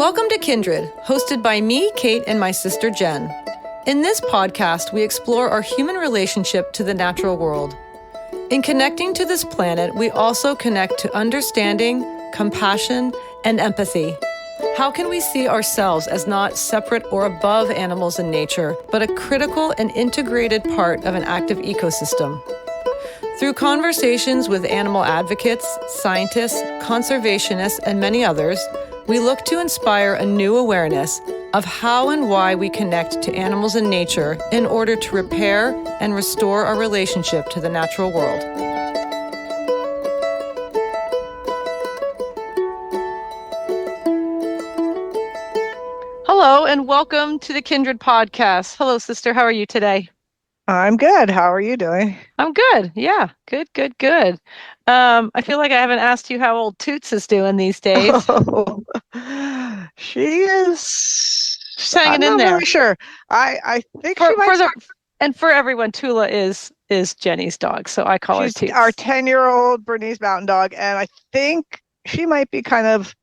Welcome to Kindred, hosted by me, Kate, and my sister, Jen. In this podcast, we explore our human relationship to the natural world. In connecting to this planet, we also connect to understanding, compassion, and empathy. How can we see ourselves as not separate or above animals in nature, but a critical and integrated part of an active ecosystem? Through conversations with animal advocates, scientists, conservationists, and many others, we look to inspire a new awareness of how and why we connect to animals in nature in order to repair and restore our relationship to the natural world. Hello, and welcome to the Kindred podcast. Hello, sister. How are you today? I'm good. How are you doing? I'm good. Yeah, good. I feel like I haven't asked you how old Toots is doing these days. Oh, she is. She's hanging I'm in not there. really sure. I think For, she might. for the and for everyone, Tula is Jenny's dog, so I call her She's Toots. our 10-year-old Bernese Mountain Dog, and I think she might be kind of.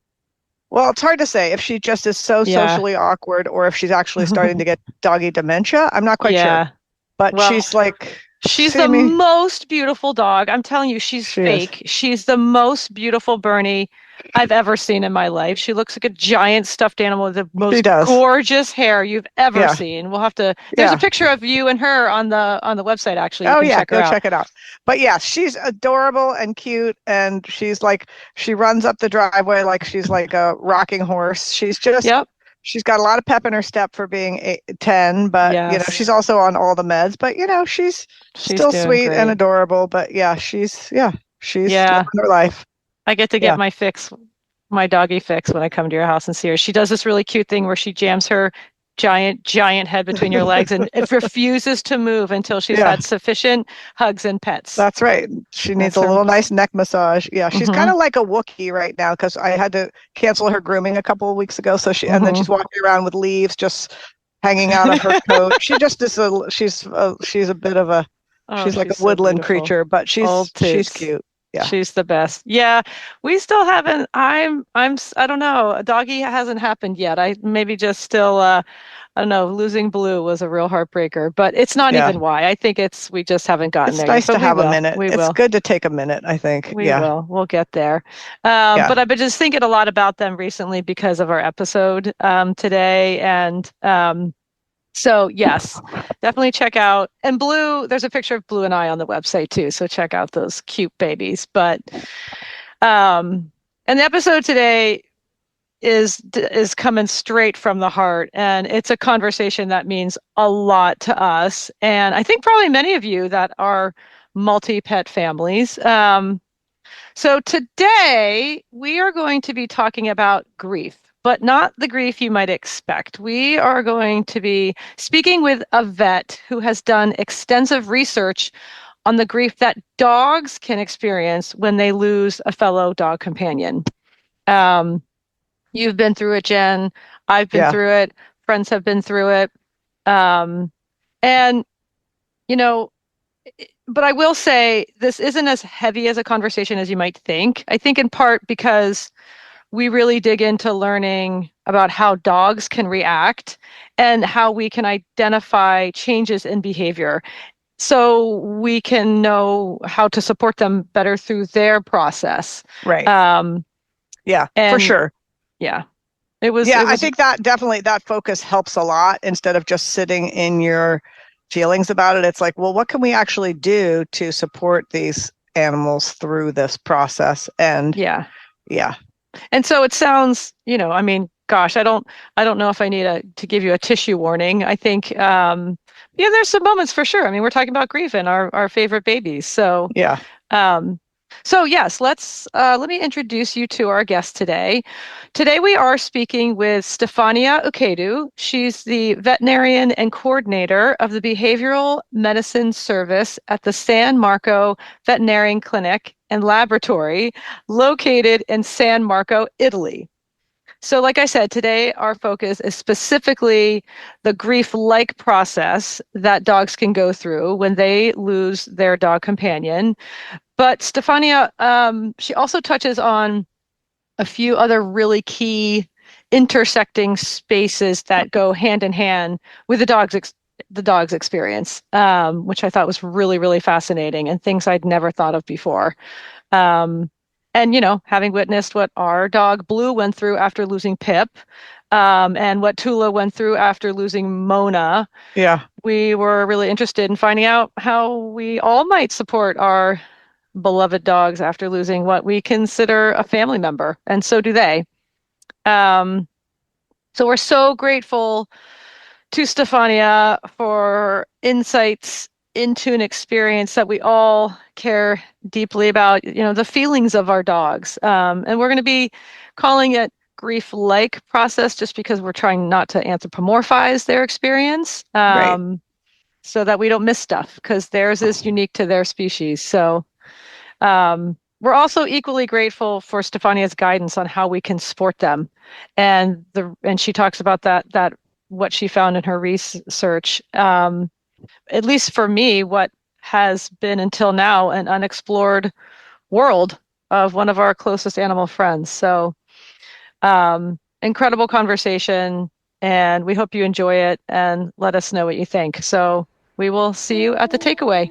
Well, it's hard to say if she just is so socially awkward or if she's actually starting to get doggy dementia. I'm not quite sure. But well, she's the most beautiful dog. I'm telling you, she's fake. She's the most beautiful Bernie I've ever seen in my life. She looks like a giant stuffed animal with the most gorgeous hair you've ever seen. We'll have to. There's a picture of you and her on the website. Actually, you can check it out. But yeah, she's adorable and cute, and she's like she runs up the driveway like she's like a rocking horse. She's just She's got a lot of pep in her step for being 10, but you know she's also on all the meds. But you know she's still sweet and adorable. But she's living her life. I get to get my doggy fix when I come to your house and see her. She does this really cute thing where she jams her giant head between your legs and it refuses to move until she's had sufficient hugs and pets. That's right. She needs a little nice neck massage. Yeah, she's kind of like a Wookiee right now because I had to cancel her grooming a couple of weeks ago. So and then she's walking around with leaves just hanging out of her coat. She just is she's a bit of a she's like a woodland creature, but she's cute. Yeah. She's the best. Yeah. We still haven't, I don't know. A doggy hasn't happened yet. I maybe just still, I don't know, losing Blue was a real heartbreaker, but it's not even why. I think we just haven't gotten there. It's nice to have a minute. It's good to take a minute, I think. We will. We'll get there. But I've been just thinking a lot about them recently because of our episode today. And so yes, definitely check out. And Blue, there's a picture of Blue and I on the website too. So check out those cute babies. But and the episode today is coming straight from the heart, and it's a conversation that means a lot to us, and I think probably many of you that are multi-pet families. So today we are going to be talking about grief. But not the grief you might expect. We are going to be speaking with a vet who has done extensive research on the grief that dogs can experience when they lose a fellow dog companion. You've been through it, Jen. I've been through it. Friends have been through it. And, you know, but I will say this isn't as heavy as a conversation as you might think. I think in part because we really dig into learning about how dogs can react and how we can identify changes in behavior so we can know how to support them better through their process. Right. For sure. Yeah. I think that definitely that focus helps a lot instead of just sitting in your feelings about it. It's like, well, what can we actually do to support these animals through this process? And and so it sounds, I mean, gosh, I don't know if I need to give you a tissue warning. I think, there's some moments for sure. I mean, we're talking about grief and our favorite babies. So, so yes, let me introduce you to our guest today. Today we are speaking with Stefania Uccheddu. She's the Veterinarian and Coordinator of the Behavioral Medicine Service at the San Marco Veterinarian Clinic and Laboratory located in San Marco, Italy. So like I said, today our focus is specifically the grief-like process that dogs can go through when they lose their dog companion. But Stefania, she also touches on a few other really key intersecting spaces that go hand in hand with the dog's experience, which I thought was really, really fascinating and things I'd never thought of before. And, having witnessed what our dog Blue went through after losing Pip, and what Tula went through after losing Mona, we were really interested in finding out how we all might support our beloved dogs after losing what we consider a family member, and so do they. So we're so grateful to Stefania for insights into an experience that we all care deeply about, the feelings of our dogs. And we're going to be calling it grief-like process just because we're trying not to anthropomorphize their experience, so that we don't miss stuff, because theirs is unique to their species. So we're also equally grateful for Stefania's guidance on how we can support them. And she talks about that what she found in her research, at least for me, what has been until now an unexplored world of one of our closest animal friends. So incredible conversation, and we hope you enjoy it and let us know what you think. So we will see you at the takeaway.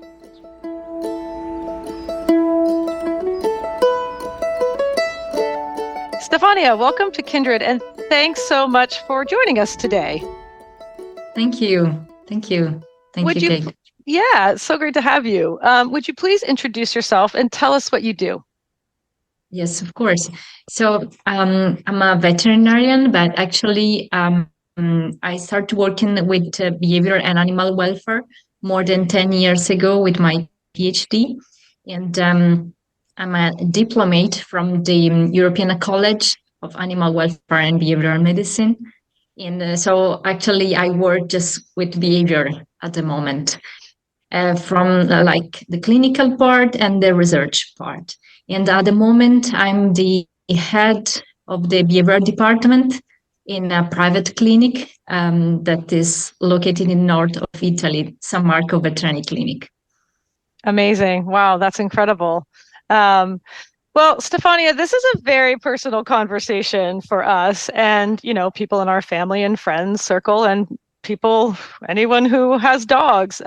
Stefania, welcome to Kindred, and thanks so much for joining us today. Thank you. Thank you. Thank you, Kate. Yeah, it's so great to have you. Would you please introduce yourself and tell us what you do? Yes, of course. So I'm a veterinarian, but actually I started working with behavior and animal welfare more than 10 years ago with my PhD. And I'm a diplomate from the European College of Animal Welfare and Behavioral Medicine. And so actually I work just with behavior at the moment, from like the clinical part and the research part. And at the moment, I'm the head of the behavior department in a private clinic that is located in north of Italy, San Marco Veterinary Clinic. Amazing. Wow, that's incredible. Well, Stefania, this is a very personal conversation for us and, people in our family and friends circle and anyone who has dogs.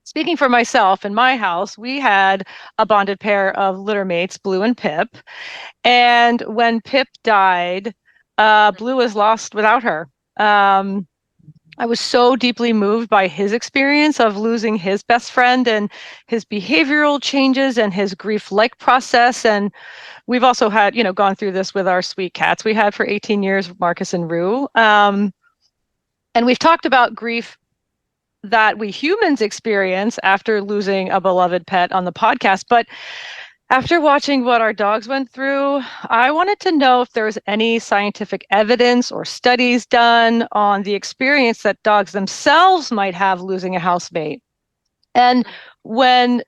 Speaking for myself, in my house, we had a bonded pair of litter mates, Blue and Pip. And when Pip died, Blue was lost without her. I was so deeply moved by his experience of losing his best friend and his behavioral changes and his grief-like process. And we've also had, gone through this with our sweet cats we had for 18 years, Marcus and Rue. And we've talked about grief that we humans experience after losing a beloved pet on the podcast. But after watching what our dogs went through, I wanted to know if there was any scientific evidence or studies done on the experience that dogs themselves might have losing a housemate. And when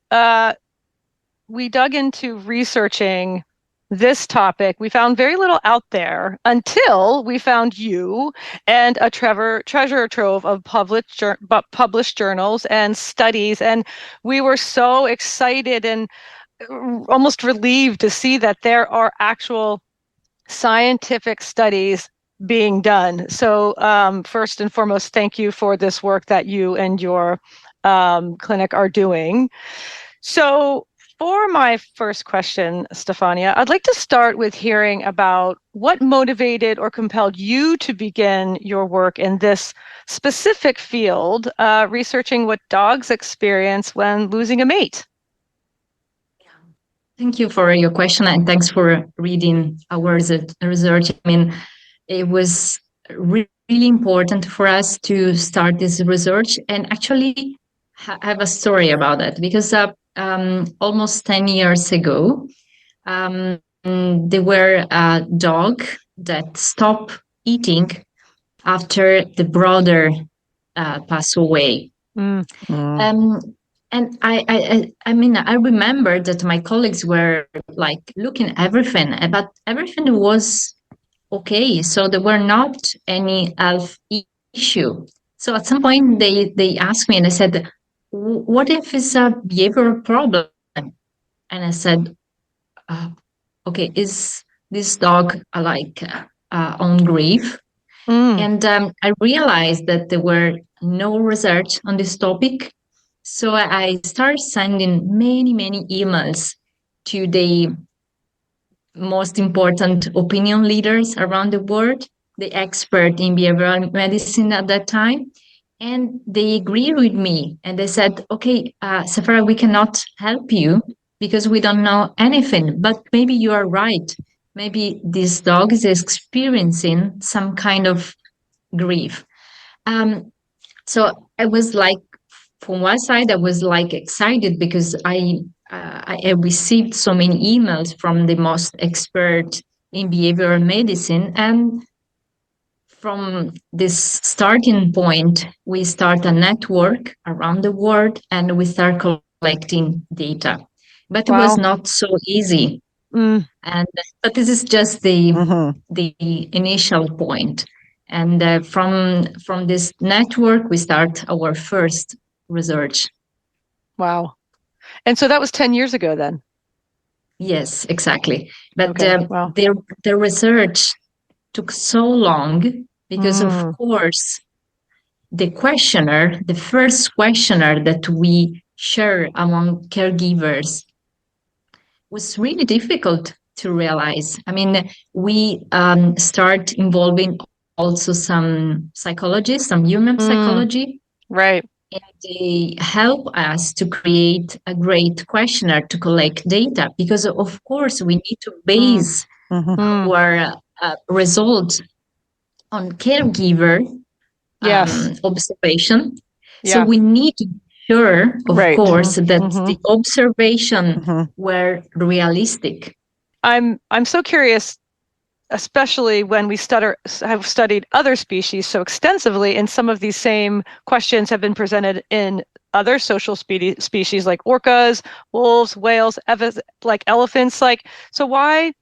we dug into researching this topic, we found very little out there until we found you and a treasure trove of published journals and studies. And we were so excited and almost relieved to see that there are actual scientific studies being done. So first and foremost, thank you for this work that you and your clinic are doing. So for my first question, Stefania, I'd like to start with hearing about what motivated or compelled you to begin your work in this specific field, researching what dogs experience when losing a mate. Thank you for your question, and thanks for reading our research. I mean, it was really important for us to start this research, and actually have a story about that, because almost 10 years ago, there were a dog that stopped eating after the brother passed away. And I mean, I remember that my colleagues were like looking everything, but everything was okay. So there were not any health issue. So at some point they asked me, and I said, what if it's a behavioral problem? And I said, okay, is this dog like on grief. And I realized that there were no research on this topic. So I started sending many, many emails to the most important opinion leaders around the world, the expert in behavioral medicine at that time. And they agreed with me. And they said, okay, Safara, we cannot help you because we don't know anything, but maybe you are right. Maybe this dog is experiencing some kind of grief. So I was like, from one side, I was like excited because I received so many emails from the most expert in behavioral medicine. And from this starting point, we start a network around the world and we start collecting data. But it was not so easy. But this is just the initial point. And from this network, we start our first research. Wow. And so that was 10 years ago then? Yes, exactly. But the research took so long because, of course, the first questionnaire that we share among caregivers was really difficult to realize. I mean, we start involving also some psychologists, some human psychology. Right. And they help us to create a great questionnaire to collect data because, of course, we need to base our results on caregiver observation. So we need to be sure, of course, that the observation were realistic. I'm so curious, especially when we have studied other species so extensively, and some of these same questions have been presented in other social species like orcas, wolves, whales, like elephants. Like, so why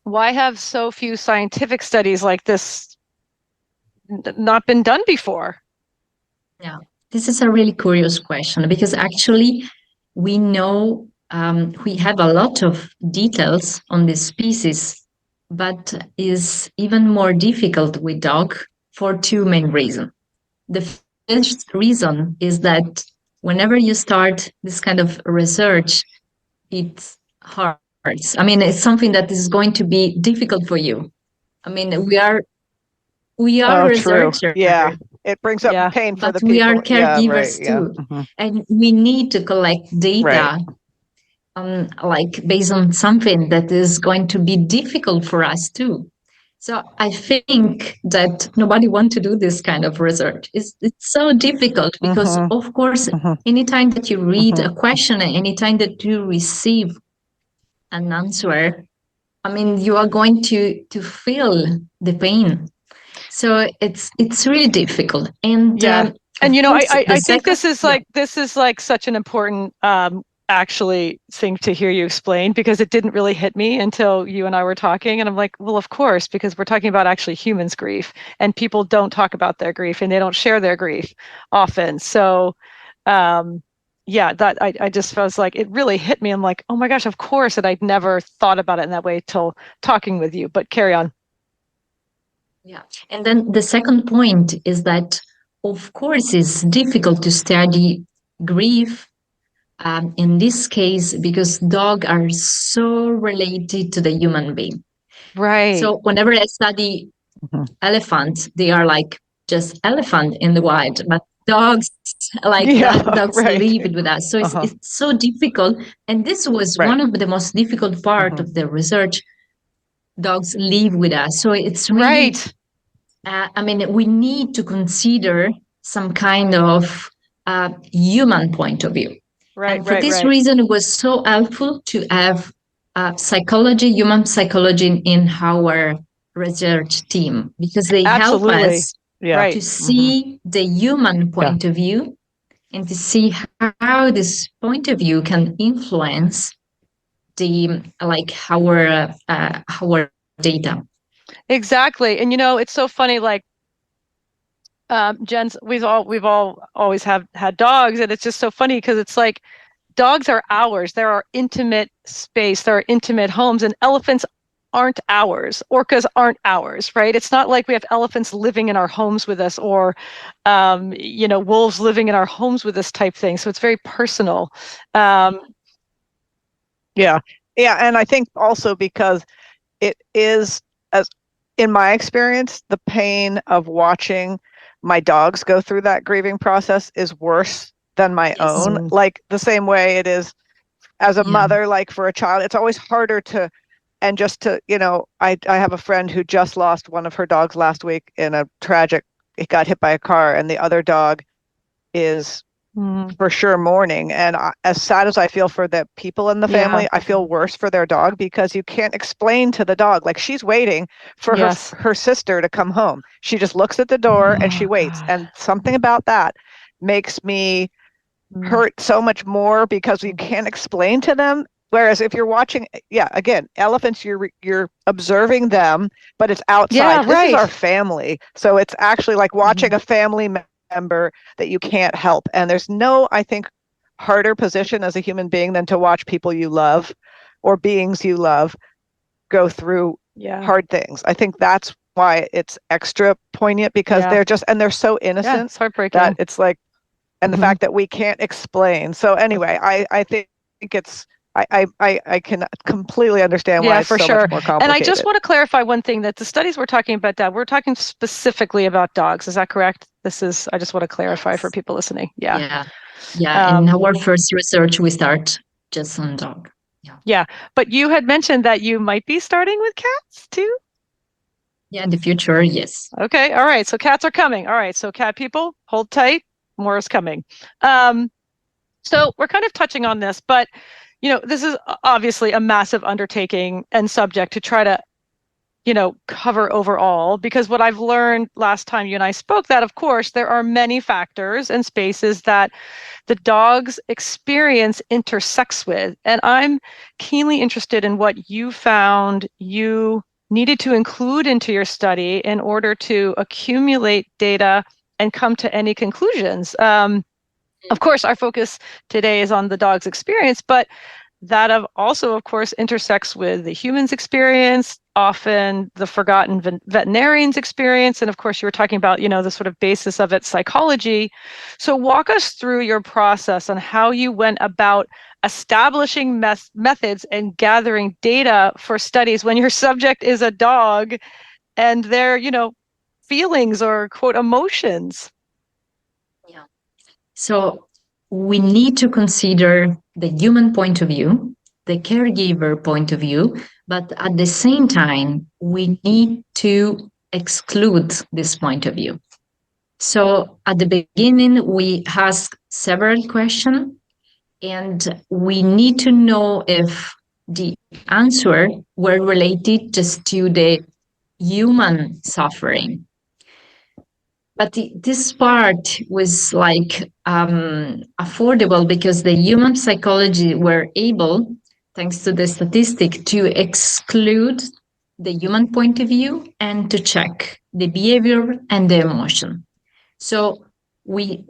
have so few scientific studies like this not been done before? Yeah, this is a really curious question because actually we know we have a lot of details on this species, but is even more difficult with dog for two main reasons. The first reason is that whenever you start this kind of research, it's hard. I mean, it's something that is going to be difficult for you. I mean, we are researchers. True. Yeah, it brings up pain for the people. But we are caregivers too, and we need to collect data. Like based on something that is going to be difficult for us too. So I think that nobody wants to do this kind of research. It's so difficult because, of course, anytime that you read a question, anytime that you receive an answer, I mean, you are going to feel the pain. So it's really difficult. And and you know, I think this is like such an important actually thing to hear you explain, because it didn't really hit me until you and I were talking, and I'm like, well, of course, because we're talking about actually humans' grief, and people don't talk about their grief and they don't share their grief often. So that I just was like, it really hit me. I'm like, oh my gosh, of course. And I'd never thought about it in that way till talking with you, but carry on. Yeah. And then the second point is that, of course, it's difficult to study grief in this case because dogs are so related to the human being. Right. So whenever I study elephants, they are like just elephant in the wild, but dogs dogs live with us. So it's so difficult. And this was one of the most difficult part of the research. Dogs live with us. So it's really, I mean, we need to consider some kind of human point of view. And for this reason, it was so helpful to have human psychology in our research team, because they help us to see the human point of view and to see how this point of view can influence our data. Exactly. And you know, it's so funny, like Jen, we've all always had dogs, and it's just so funny because it's like dogs are ours. They're our intimate space. They're our intimate homes, and elephants aren't ours. Orcas aren't ours, right? It's not like we have elephants living in our homes with us, or wolves living in our homes with us type thing. So it's very personal. Yeah. And I think also because it is, as in my experience, the pain of watching my dogs go through that grieving process is worse than my own. Like the same way it is as a mother, like for a child, it's always harder to, and just to, I have a friend who just lost one of her dogs last week in a tragic, it got hit by a car, and the other dog is for sure mourning. And as sad as I feel for the people in the family, I feel worse for their dog, because you can't explain to the dog, like she's waiting for her sister to come home. She just looks at the door and she waits. God. And something about that makes me hurt so much more, because you can't explain to them. Whereas if you're watching, again, elephants, you're observing them, but it's outside. This is our family. So it's actually like watching a family member that you can't help. And there's no, I think, harder position as a human being than to watch people you love or beings you love go through hard things. I think that's why it's extra poignant, because they're so innocent. It's heartbreaking. That it's like, and the fact that we can't explain. So anyway, I think it's, I can completely understand why it's so much more complicated. And I just want to clarify one thing, that the studies we're talking about, Dad, we're talking specifically about dogs. Is that correct? I just want to clarify for people listening. Yeah. In our first research, we start just on dog. Yeah. But you had mentioned that you might be starting with cats too? Yeah, in the future, yes. Okay. All right. So cats are coming. All right. So cat people, hold tight. More is coming. So we're kind of touching on this, but this is obviously a massive undertaking and subject to try to, cover overall, because what I've learned last time you and I spoke, that of course there are many factors and spaces that the dog's experience intersects with. And I'm keenly interested in what you found you needed to include into your study in order to accumulate data and come to any conclusions. Of course, our focus today is on the dog's experience, but that also, of course, intersects with the human's experience, often the forgotten veterinarian's experience. And of course, you were talking about, the sort of basis of its psychology. So walk us through your process on how you went about establishing methods and gathering data for studies when your subject is a dog and their, feelings or quote emotions. Yeah. So we need to consider the human point of view, the caregiver point of view, but at the same time, we need to exclude this point of view. So at the beginning, we ask several questions, and we need to know if the answer were related just to the human suffering. But this part was like affordable, because the human psychology were able, thanks to the statistic, to exclude the human point of view and to check the behavior and the emotion. So we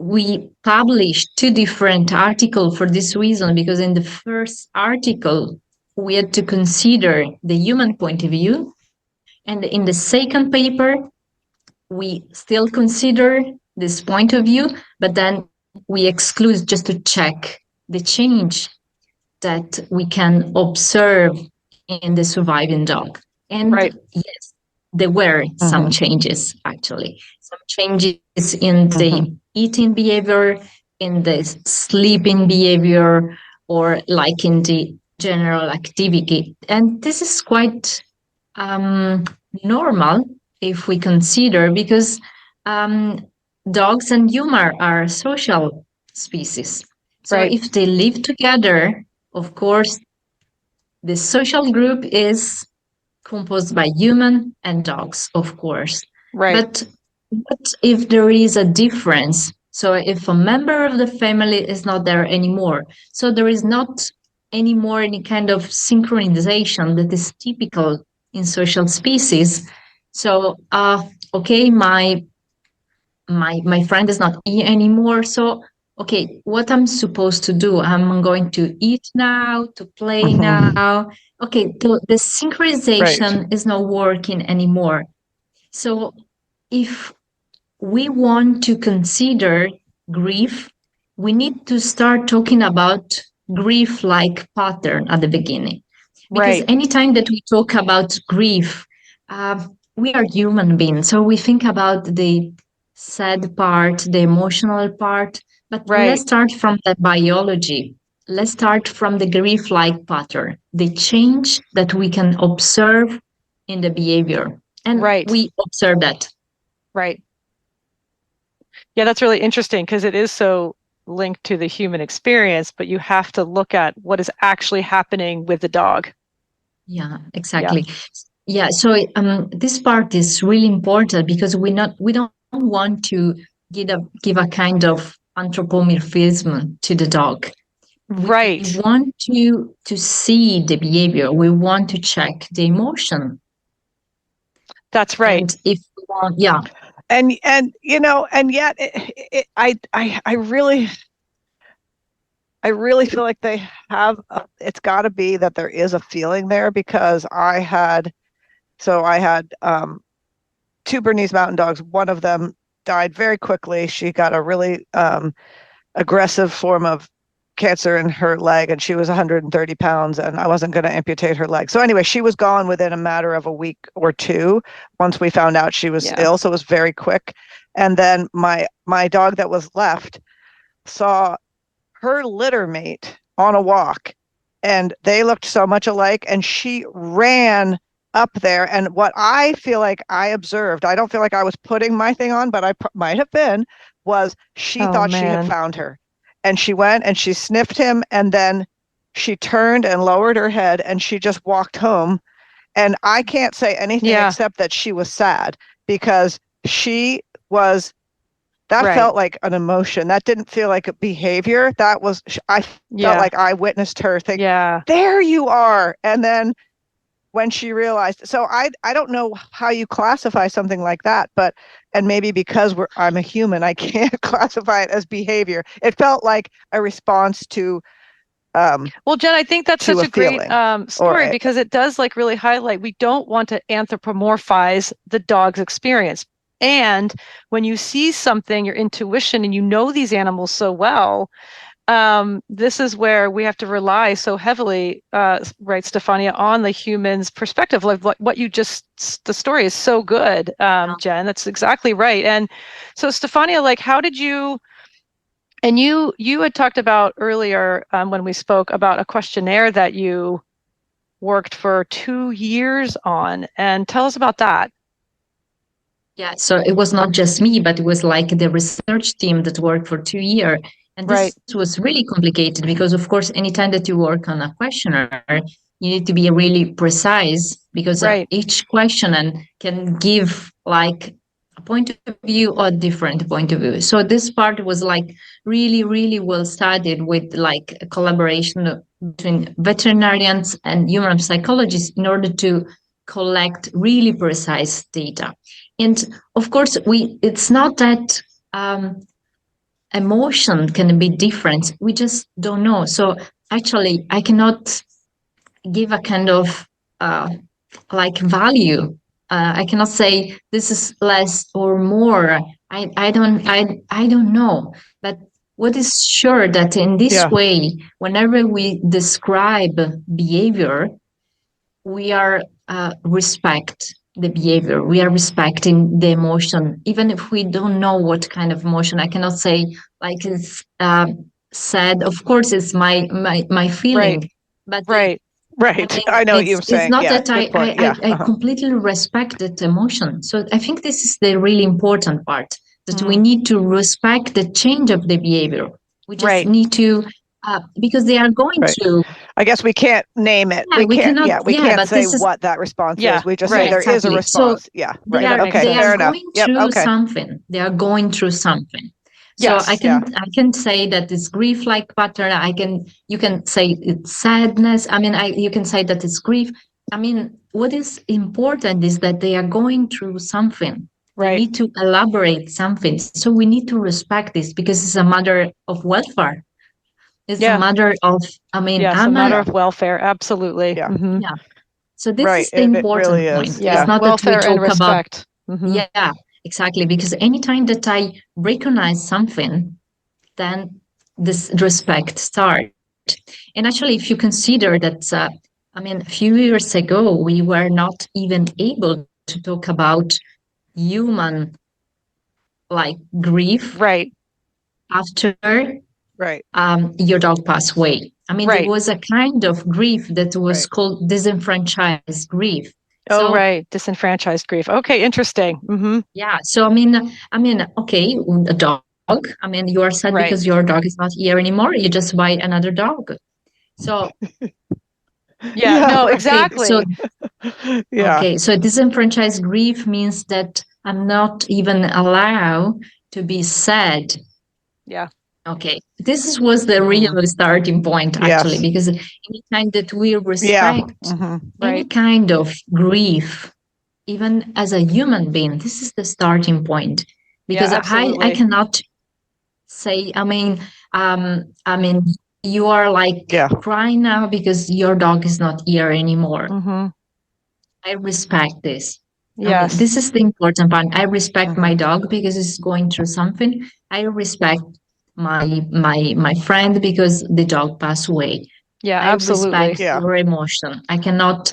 published 2 different articles for this reason, because in the first article, we had to consider the human point of view. And in the second paper, we still consider this point of view, but then we exclude just to check the change that we can observe in the surviving dog. And yes, there were some changes, actually. Some changes in the eating behavior, in the sleeping behavior, or like in the general activity. And this is quite normal if we consider, because dogs and humans are social species. So if they live together, of course, the social group is composed by human and dogs, of course. But what if there is a difference? So if a member of the family is not there anymore, so there is not anymore any kind of synchronization that is typical in social species. So, okay, my friend is not here anymore. So okay, what I'm supposed to do? I'm going to eat now, to play now. Okay, the synchronization is not working anymore. So if we want to consider grief, we need to start talking about grief-like pattern at the beginning. Because anytime that we talk about grief, we are human beings. So we think about the sad part, the emotional part, but let's start from the biology. Let's start from the grief-like pattern, the change that we can observe in the behavior. And we observe that. Right. Yeah, that's really interesting because it is so linked to the human experience, but you have to look at what is actually happening with the dog. Yeah, exactly. Yeah, so this part is really important because we don't want to give a kind of anthropomorphism to the dog. Right. We want to see the behavior. We want to check the emotion. That's right. And if we want, yeah. And you know, and yet I really feel like they have it's got to be that there is a feeling there, because I had two Bernese Mountain Dogs. One of them died very quickly. She got a really aggressive form of cancer in her leg, and she was 130 pounds, and I wasn't going to amputate her leg. So anyway, she was gone within a matter of a week or two once we found out she was ill. So it was very quick. And then my dog that was left saw her litter mate on a walk, and they looked so much alike, and she ran up there. And what I feel like I observed, I don't feel like I was putting my thing on, but I might have been, was she thought she had found her. And she went and she sniffed him, and then she turned and lowered her head, and she just walked home. And I can't say anything except that she was sad, because she was, that felt like an emotion. That didn't feel like a behavior. That was, I felt like I witnessed her think, there you are. And then when she realized, so I don't know how you classify something like that, but, and maybe because I'm a human, I can't classify it as behavior. It felt like a response to, well, Jen, I think that's such a great story, because it does like really highlight, we don't want to anthropomorphize the dog's experience. And when you see something, your intuition, and you know these animals so well, this is where we have to rely so heavily, right, Stefania, on the human's perspective. Like what you just, the story is so good, Jen. That's exactly right. And so, Stefania, like, how did you? And you had talked about earlier when we spoke about a questionnaire that you worked for 2 years on, and tell us about that. Yeah, so it was not just me, but it was like the research team that worked for 2 years. And this was really complicated because, of course, anytime that you work on a questionnaire, you need to be really precise, because each question can give like a point of view or a different point of view. So this part was like really, really well studied, with like a collaboration between veterinarians and human psychologists in order to collect really precise data. And of course, it's not that emotion can be different. We just don't know. So actually, I cannot give a kind of like value. I cannot say this is less or more. I don't know. But what is sure that in this way, whenever we describe behavior, we are respect the behavior. We are respecting the emotion, even if we don't know what kind of emotion. I cannot say like it's sad. Of course, it's my feeling, but I know what you're saying. It's not that I completely respect that emotion. So I think this is the really important part, that we need to respect the change of the behavior. We just need to, because they are going to. I guess we can't name it. We can't say what that response is. We just say there is a response. So they are going through something. They are going through something. So I can say that it's grief-like pattern. You can say it's sadness. I mean, you can say that it's grief. I mean, what is important is that they are going through something. Right. They need to elaborate something. So we need to respect this because it's a matter of welfare. It's a matter of, yes, a matter of welfare. Absolutely. Yeah. Mm-hmm. Yeah. So this Right. is the important really point. is. Yeah. It's not welfare that we and talk about, respect. Mm-hmm. yeah, exactly. Because anytime that I recognize something, then this respect starts. And actually, if you consider that, a few years ago, we were not even able to talk about human like grief Right. after Right. your dog passed away. There was a kind of grief that was called disenfranchised grief. Oh, right. Disenfranchised grief. Okay, interesting. Mm-hmm. Yeah. So, okay, a dog. You are sad because your dog is not here anymore. You just buy another dog. So, no, exactly. So, okay. So, disenfranchised grief means that I'm not even allowed to be sad. Yeah. Okay. This was the real starting point, actually, because anytime that we respect any kind of grief, even as a human being, this is the starting point. Because I cannot say, you are like crying now because your dog is not here anymore. Mm-hmm. I respect this. Yes. This is the important part. I respect my dog because it's going through something. I respect my friend because the dog passed away. Yeah, I absolutely. respect your emotion. I cannot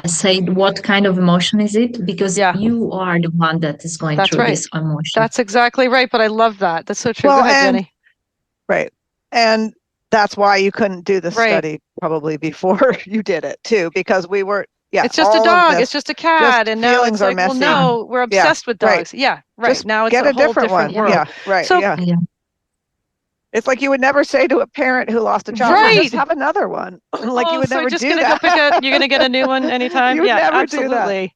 say what kind of emotion is it because you are the one that is going through this emotion. That's exactly right. But I love that. That's so true. Well, Go ahead, Jenny. Right. And that's why you couldn't do the study probably before you did it too, because we were, it's just a dog, it's just a cat, and now it's like, well, no, we're obsessed with dogs. Yeah, right. Just now it's a whole different world. Yeah, right. So, it's like you would never say to a parent who lost a child, just have another one. Like you would never do that. You're going to get a new one anytime? You would never absolutely. Do that.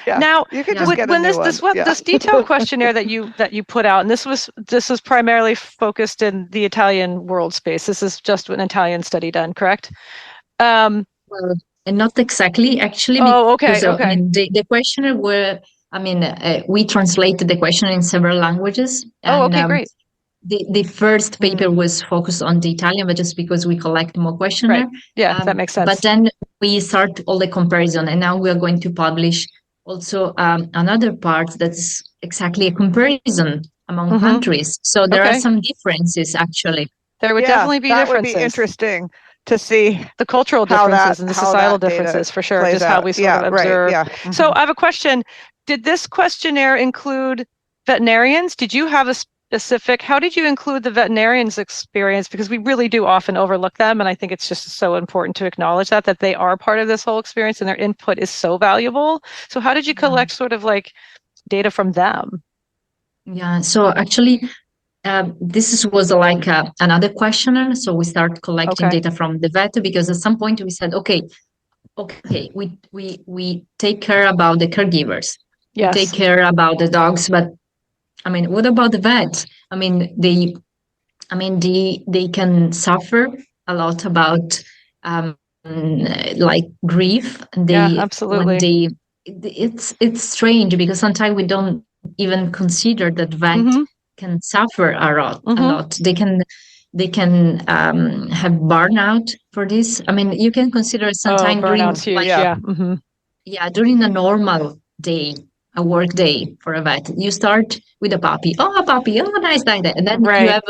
Yeah. Now, you could just get a new one. This detailed questionnaire that you put out, and this was primarily focused in the Italian world space. This is just an Italian study done, correct? Well, and not exactly, actually. Oh, okay. Because, the questionnaire we translated the question in several languages. And, okay, great. The first paper was focused on the Italian, but just because we collect more questionnaire. Right. Yeah, that makes sense. But then we start all the comparison, and now we are going to publish also another part that's exactly a comparison among countries. So there are some differences, actually. There would definitely be differences. That would be interesting to see the cultural differences and the societal differences for sure, just how we sort of observe. Right, So I have a question. Did this questionnaire include veterinarians? Did you have a specific, how did you include the veterinarians' experience? Because we really do often overlook them. And I think it's just so important to acknowledge that they are part of this whole experience and their input is so valuable. So how did you collect sort of like data from them? Yeah, so actually, this was like another questionnaire. So we start collecting data from the vet because at some point we said, okay, we take care about the caregivers. Yes. We take care about the dogs, but what about the vet? They can suffer a lot about like grief. Absolutely. It's strange because sometimes we don't even consider that vet can suffer a lot. They can have burnout for this. You can consider sometimes during during a normal day, a work day for a vet. You start with a puppy. Oh, a puppy. Oh, nice. And then you have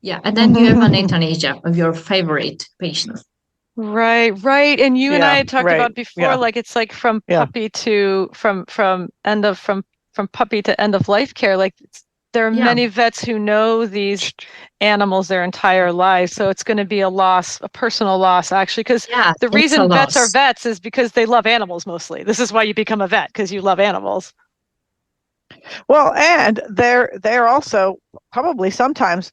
you have an euthanasia of your favorite patient. Right. And you and I had talked about before, like it's like from puppy to from puppy to end of life care. Like there are many vets who know these animals their entire lives. So it's going to be a loss, a personal loss, actually, because the reason vets are vets is because they love animals mostly. This is why you become a vet, because you love animals. Well, and they're also probably sometimes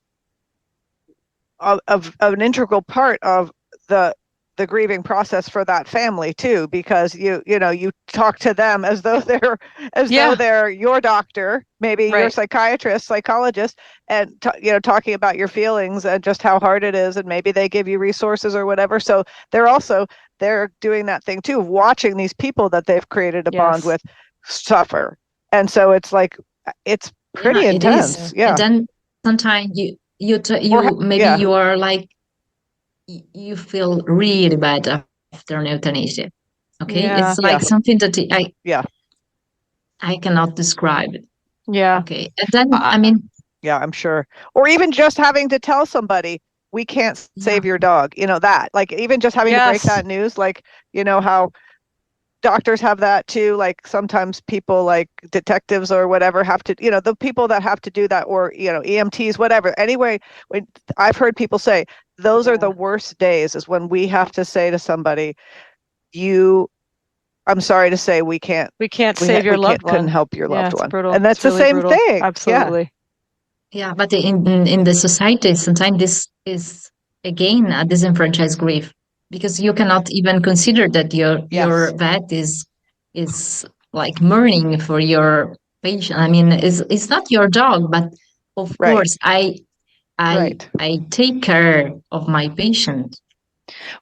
of an integral part of the grieving process for that family too, because you talk to them as though they're your doctor, maybe your psychiatrist, psychologist, and talking about your feelings and just how hard it is, and maybe they give you resources or whatever. So they're doing that thing too, watching these people that they've created a bond with suffer. And so it's like, it's pretty intense. Yeah. And then sometimes you are like, you feel really bad after an euthanasia. Okay. It's like something that I cannot describe it. Yeah. Okay. And then, yeah, I'm sure. Or even just having to tell somebody, we can't save your dog, that, like, even just having to break that news, like, how doctors have that too. Like sometimes people like detectives or whatever have to, the people that have to do that, or, EMTs, whatever. Anyway, when I've heard people say those are the worst days, is when we have to say to somebody, I'm sorry to say, we can't save your loved one. Couldn't help your loved one. Brutal. And that's really the same brutal. thing. Absolutely. Yeah, but in the society, sometimes this is again a disenfranchised grief, because you cannot even consider that your vet is like mourning for your patient. I mean, it's not your dog, but of course, I take care of my patient.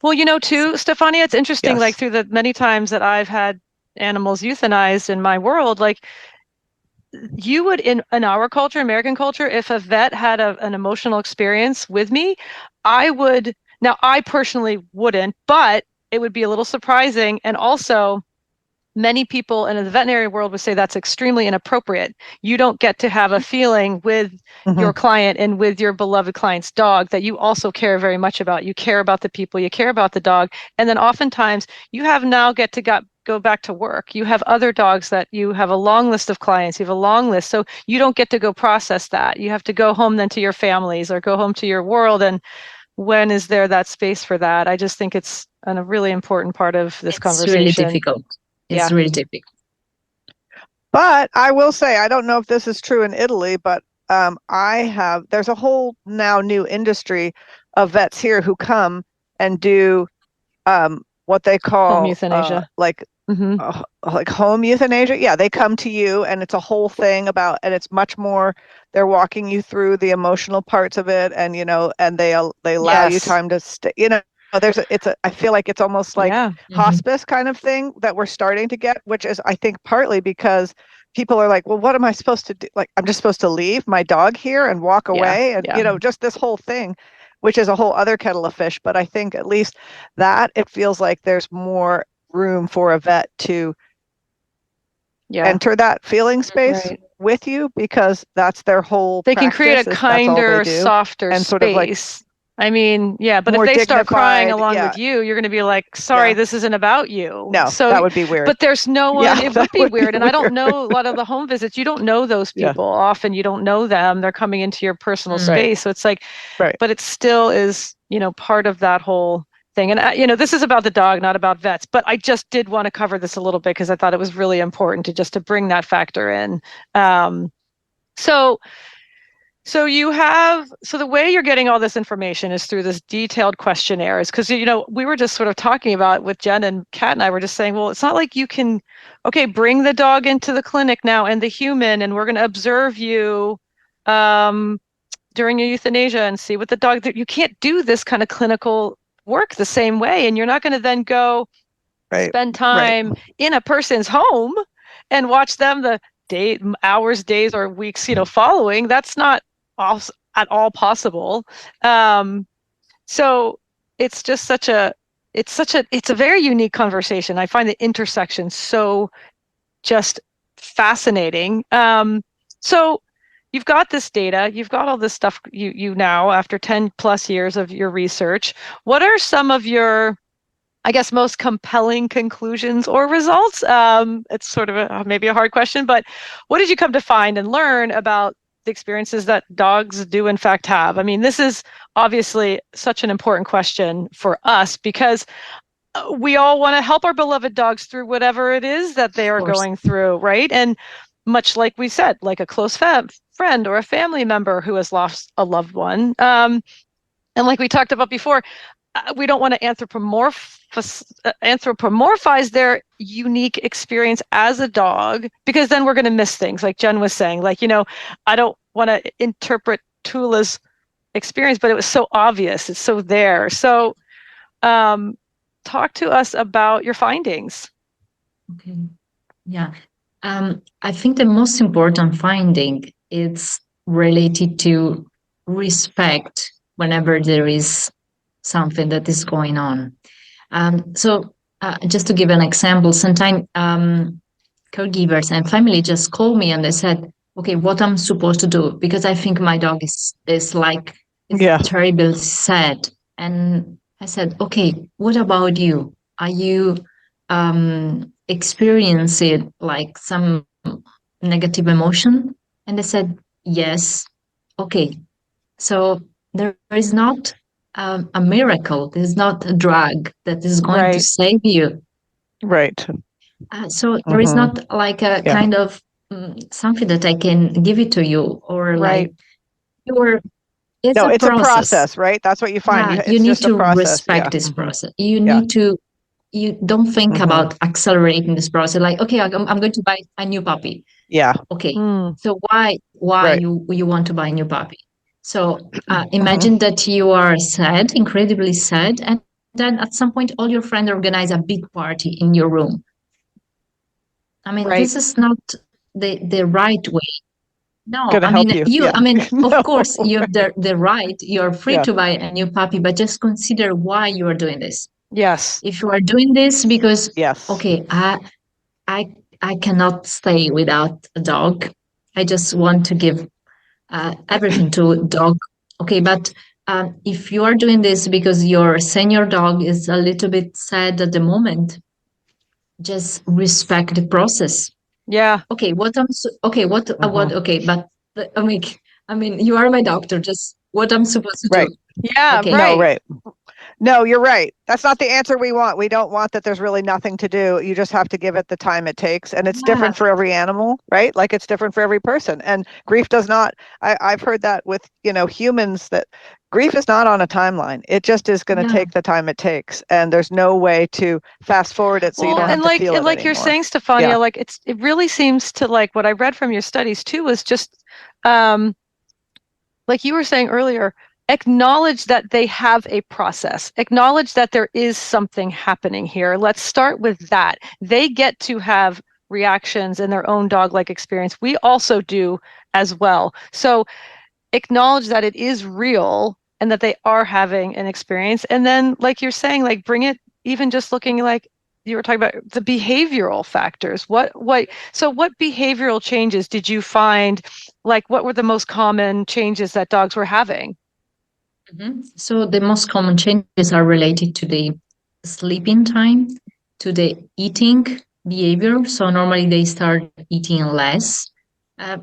Well, too, Stefania, it's interesting, like through the many times that I've had animals euthanized in my world, like you would, in our culture, American culture, if a vet had an emotional experience with me, now I personally wouldn't, but it would be a little surprising. And also, many people in the veterinary world would say that's extremely inappropriate. You don't get to have a feeling with your client and with your beloved client's dog that you also care very much about. You care about the people, you care about the dog. And then oftentimes you get to go back to work. You have other dogs that you have a long list of clients, you have a long list. So you don't get to go process that. You have to go home then to your families or go home to your world. And when is there that space for that? I just think it's a really important part of this conversation. It's really difficult. It's really difficult. But I will say, I don't know if this is true in Italy, but there's a whole now new industry of vets here who come and do what they call home euthanasia. Like home euthanasia. Yeah, they come to you and it's a whole thing and it's much more, they're walking you through the emotional parts of it, and and they allow you time to stay, I feel like it's almost like hospice kind of thing that we're starting to get, which is, I think, partly because people are like, well, what am I supposed to do? Like, I'm just supposed to leave my dog here and walk away, and just this whole thing, which is a whole other kettle of fish. But I think at least that it feels like there's more room for a vet to enter that feeling space with you, because that's their whole they can create a kinder, softer and sort of like, I mean, but if they start crying along with you, you're going to be like, sorry, this isn't about you. No, so that would be weird. But there's no one, it would be weird. And I don't know a lot of the home visits, you don't know those people. Often you don't know them. They're coming into your personal space. So it's like, but it still is, part of that whole thing. And, this is about the dog, not about vets. But I just did want to cover this a little bit because I thought it was really important to bring that factor in. So the way you're getting all this information is through this detailed questionnaires, because, we were just sort of talking about with Jen and Kat and I were just saying, well, it's not like you can, bring the dog into the clinic now and the human, and we're going to observe you during your euthanasia and see what the dog, you can't do this kind of clinical work the same way. And you're not going to then go spend time in a person's home and watch them the hours, days, or weeks, following. That's not at all possible. So it's just it's a very unique conversation. I find the intersection so just fascinating. So you've got this data, you've got all this stuff you now, after 10 plus years of your research. What are some of your, I guess, most compelling conclusions or results? It's sort of maybe a hard question, but what did you come to find and learn about the experiences that dogs do in fact have? I mean, this is obviously such an important question for us because we all want to help our beloved dogs through whatever it is that they are going through, right? And much like we said, like a close friend or a family member who has lost a loved one. And like we talked about before, we don't want to anthropomorphize their unique experience as a dog, because then we're going to miss things. Like Jen was saying, like, I don't want to interpret Tula's experience, but it was so obvious. It's so there. So talk to us about your findings. Okay. Yeah. I think the most important finding is related to respect whenever there is something that is going on. So just to give an example, sometimes caregivers and family just call me and they said, okay, what I'm supposed to do, because I think my dog is like, terribly sad. And I said, okay, what about you? Are you experiencing like some negative emotion? And they said, yes. Okay, so there is not a miracle. There's not a drug that is going to save you. Right. So there is not like a kind of something that I can give it to you, or like it's no, a it's process. a process, right? That's what you find. Yeah, you need to respect this process. You need to, you don't think about accelerating this process. Like, okay, I'm going to buy a new puppy. Yeah. Okay. So why you want to buy a new puppy? So imagine that you are sad, incredibly sad, and then at some point all your friends organize a big party in your room. I mean, this is not the right way. No, I mean, I mean, of course, you have the right, you're free to buy a new puppy, but just consider why you are doing this. Yes. If you are doing this because, okay, I cannot stay without a dog. I just want to give everything to a dog. Okay, but if you are doing this because your senior dog is a little bit sad at the moment, just respect the process. Yeah. Okay. What? Okay. But I mean, you are my doctor. Just what I'm supposed to do. Yeah. Okay. Right. No, right. No, you're right. That's not the answer we want. We don't want that there's really nothing to do. You just have to give it the time it takes. And it's different for every animal, right? Like it's different for every person. And grief does not, I've heard that with, humans, that grief is not on a timeline. It just is going to take the time it takes. And there's no way to fast forward it so you don't have to feel it like anymore. you're saying, Stefania, like it really seems to, like what I read from your studies too was just like you were saying earlier, acknowledge that they have a process, acknowledge that there is something happening here. Let's start with that. They get to have reactions in their own dog-like experience. We also do as well. So acknowledge that it is real and that they are having an experience. And then, like you're saying, like bring it, even just looking like you were talking about the behavioral factors. So what behavioral changes did you find? Like what were the most common changes that dogs were having? So the most common changes are related to the sleeping time, to the eating behavior. So normally they start eating less.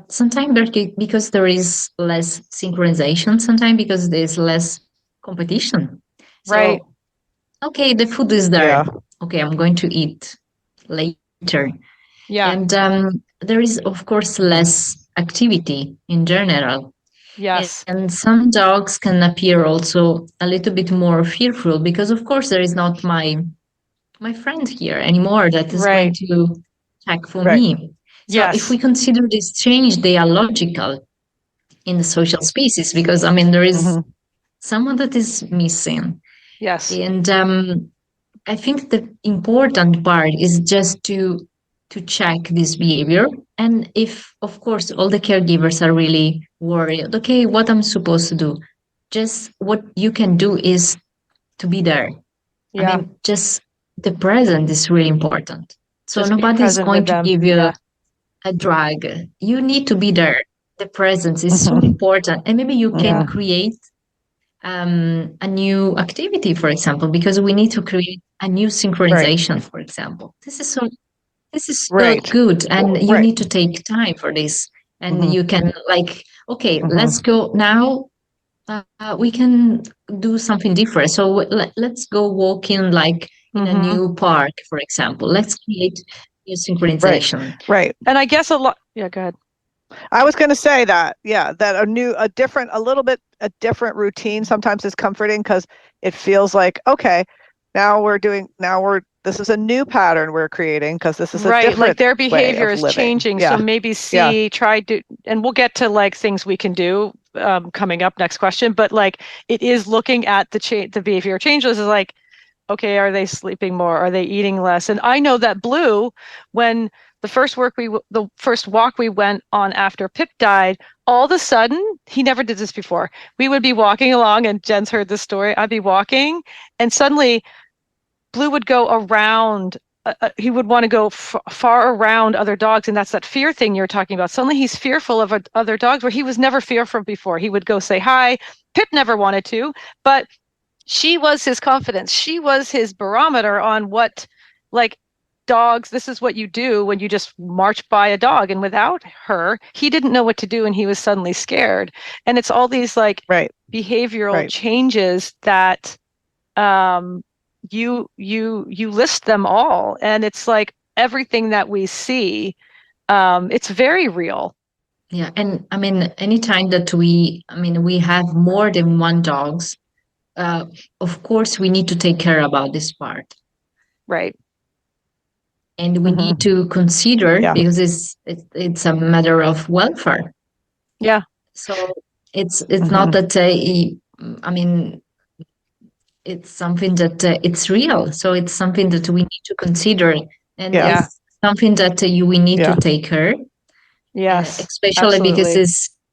Sometimes because there is less synchronization, sometimes because there's less competition. So, okay, the food is there. Yeah. Okay, I'm going to eat later. Yeah. And there is, of course, less activity in general. Yes. And some dogs can appear also a little bit more fearful because, of course, there is not my friend here anymore that is going to check for me. So if we consider this change, they are logical in the social species because, I mean, there is someone that is missing. Yes. And I think the important part is just to check this behavior. And if, of course, all the caregivers are really worried, okay, what I'm supposed to do? Just what you can do is to be there. Yeah. I mean, just the present is really important. So just nobody's going to give you a drug. You need to be there. The presence is so important. And maybe you can create a new activity, for example, because we need to create a new synchronization, for example. This is so good, and you need to take time for this. And you can like, okay, let's go now. We can do something different. So let's go walking like in a new park, for example. Let's create new synchronization. Right. And I guess a lot. Yeah, go ahead. I was going to say that, that a different routine sometimes is comforting because it feels like, okay, this is a new pattern we're creating because this is a different like their behavior is living. changing. So maybe try to, and we'll get to like things we can do coming up next question, but like it is looking at the behavior changes is like, okay, are they sleeping more? Are they eating less? And I know that Blue, when the first walk we went on after Pip died, all of a sudden, he never did this before. We would be walking along, and Jen's heard this story. I'd be walking, and suddenly Blue would go around. He would want to go far around other dogs, and that's that fear thing you're talking about. Suddenly he's fearful of other dogs where he was never fearful before. He would go say hi. Pip never wanted to, but she was his confidence. She was his barometer on what, like, dogs, this is what you do when you just march by a dog. And without her, he didn't know what to do, and he was suddenly scared. And it's all these like behavioral changes that you list them all, and it's like everything that we see, it's very real. Yeah, and I mean, anytime that we have more than one dogs, of course we need to take care about this part, right? And we need to consider, because it's a matter of welfare. Yeah. So it's not that it's something that it's real. So it's something that we need to consider, and it's something that we need to take care. Yes, especially because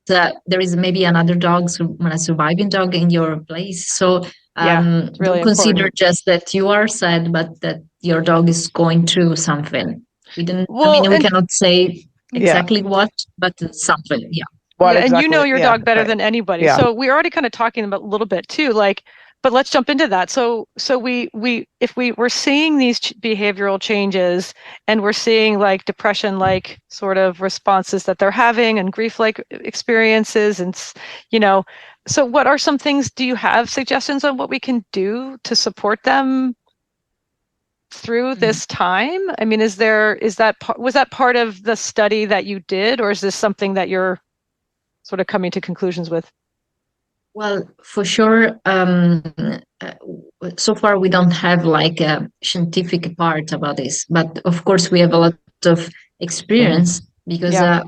there is maybe another dog, a surviving dog in your place. So really don't consider just that you are sad, but that your dog is going through something. We cannot say exactly what, but something. Yeah. And you know your dog better than anybody. So we're already kind of talking about a little bit too, like, but let's jump into that. So we're seeing these behavioral changes, and we're seeing like depression, like sort of responses that they're having, and grief like experiences, and so what are some things? Do you have suggestions on what we can do to support them through this time? I mean, was that part of the study that you did, or is this something that you're sort of coming to conclusions with? Well, for sure, so far we don't have like a scientific part about this, but of course we have a lot of experience, because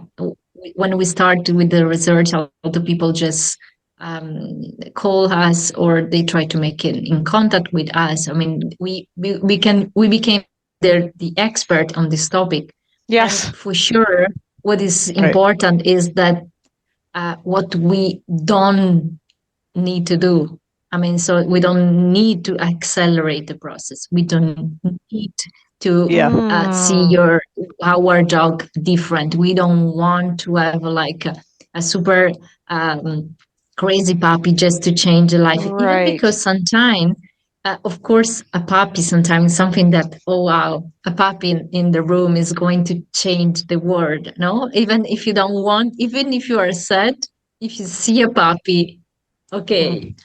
when we start with the research, a lot of people just call us, or they try to make it in contact with us. I mean, we became the expert on this topic. Yes, and for sure, what is important is that what we don't need to do. I mean, so we don't need to accelerate the process. We don't need to see our dog different. We don't want to have like a super crazy puppy just to change the life. Even because sometimes, of course, a puppy sometimes something that, oh wow, a puppy in the room is going to change the world. No, even if you don't want, even if you are sad, if you see a puppy, okay.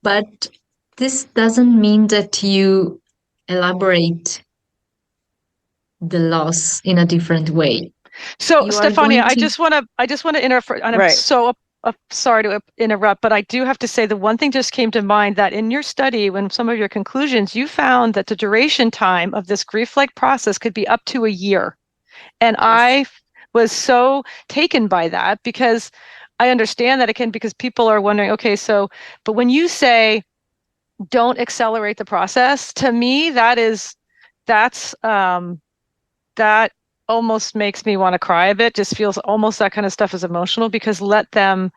But this doesn't mean that you elaborate the loss in a different way. So, Stefania, I just want to interrupt, and I'm so sorry to interrupt, but I do have to say the one thing just came to mind, that in your study, when some of your conclusions, you found that the duration time of this grief-like process could be up to a year. And I was so taken by that, because I understand that it can, because people are wondering, okay, so, but when you say don't accelerate the process, to me, that almost makes me want to cry a bit. Just feels almost, that kind of stuff is emotional, because let them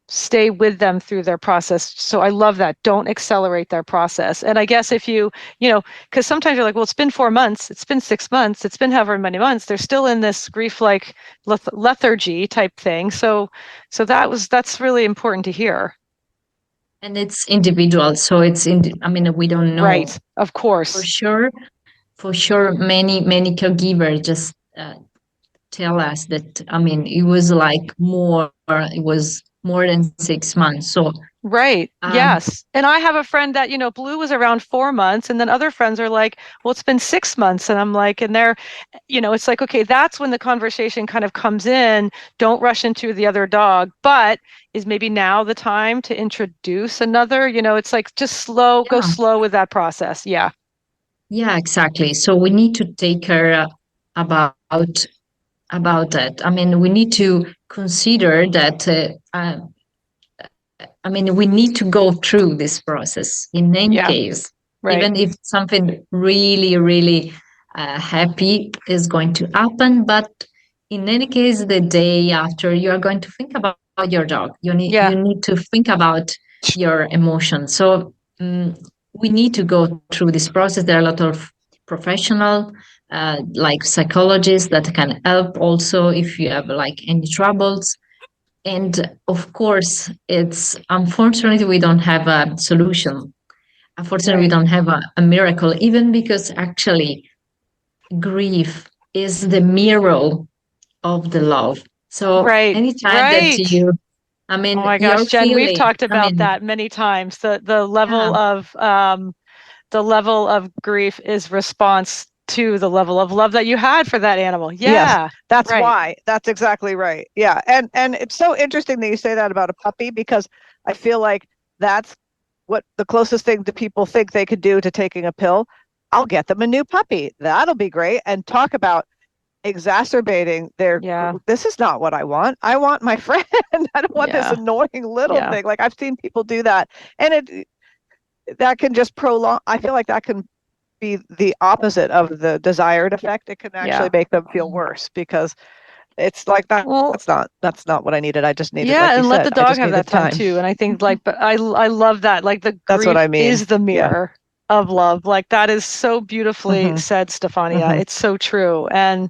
stay with them through their process. So I love that. Don't accelerate their process. And I guess if because sometimes you're like, well, it's been 4 months, it's been 6 months, it's been however many months, they're still in this grief-like lethargy type thing. So that's really important to hear. And it's individual. So it's, we don't know. Right. Of course. For sure, many caregivers just tell us that, it was more than 6 months. So yes. And I have a friend that, Blue was around 4 months, and then other friends are like, well, it's been 6 months. And I'm like, and they're, it's like, okay, that's when the conversation kind of comes in. Don't rush into the other dog, but is maybe now the time to introduce another, it's like, just go slow with that process. Yeah. Yeah, exactly. So we need to take care about that. I mean, we need to consider that, we need to go through this process in any case, even if something really, really happy is going to happen. But in any case, the day after, you are going to think about your dog. You need to think about your emotions. So we need to go through this process. There are a lot of professional, like psychologists, that can help also if you have like any troubles. And of course, it's unfortunately we don't have a solution. Unfortunately, we don't have a miracle, even because actually grief is the mirror of the love. So anytime that you, I mean, oh my gosh, Jen, we've talked about that many times. The level of grief is response to the level of love that you had for that animal. Yeah, yes, that's why. That's exactly right. Yeah, and it's so interesting that you say that about a puppy, because I feel like that's what the closest thing to people think they could do to taking a pill. I'll get them a new puppy. That'll be great. And talk about exacerbating their, this is not what I want. I want my friend. I don't want this annoying little thing. Like, I've seen people do that, and that can just prolong. I feel like that can be the opposite of the desired effect. It can actually make them feel worse, because it's like that. Well, that's not what I needed. I just needed, like and you let said, the dog have that time too. And I think, like, but I love that. Like, the that's what I mean. Is the mirror of love. Like, that is so beautifully said, Stefania. It's so true. And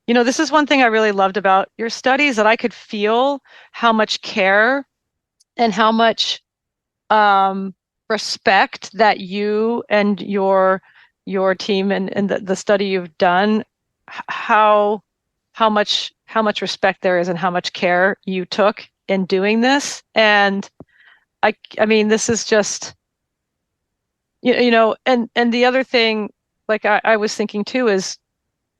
this is one thing I really loved about your studies, that I could feel how much care and how much respect that you and your team and the study you've done, how much respect there is and how much care you took in doing this. And I mean, this is just, and the other thing, like I was thinking too, is,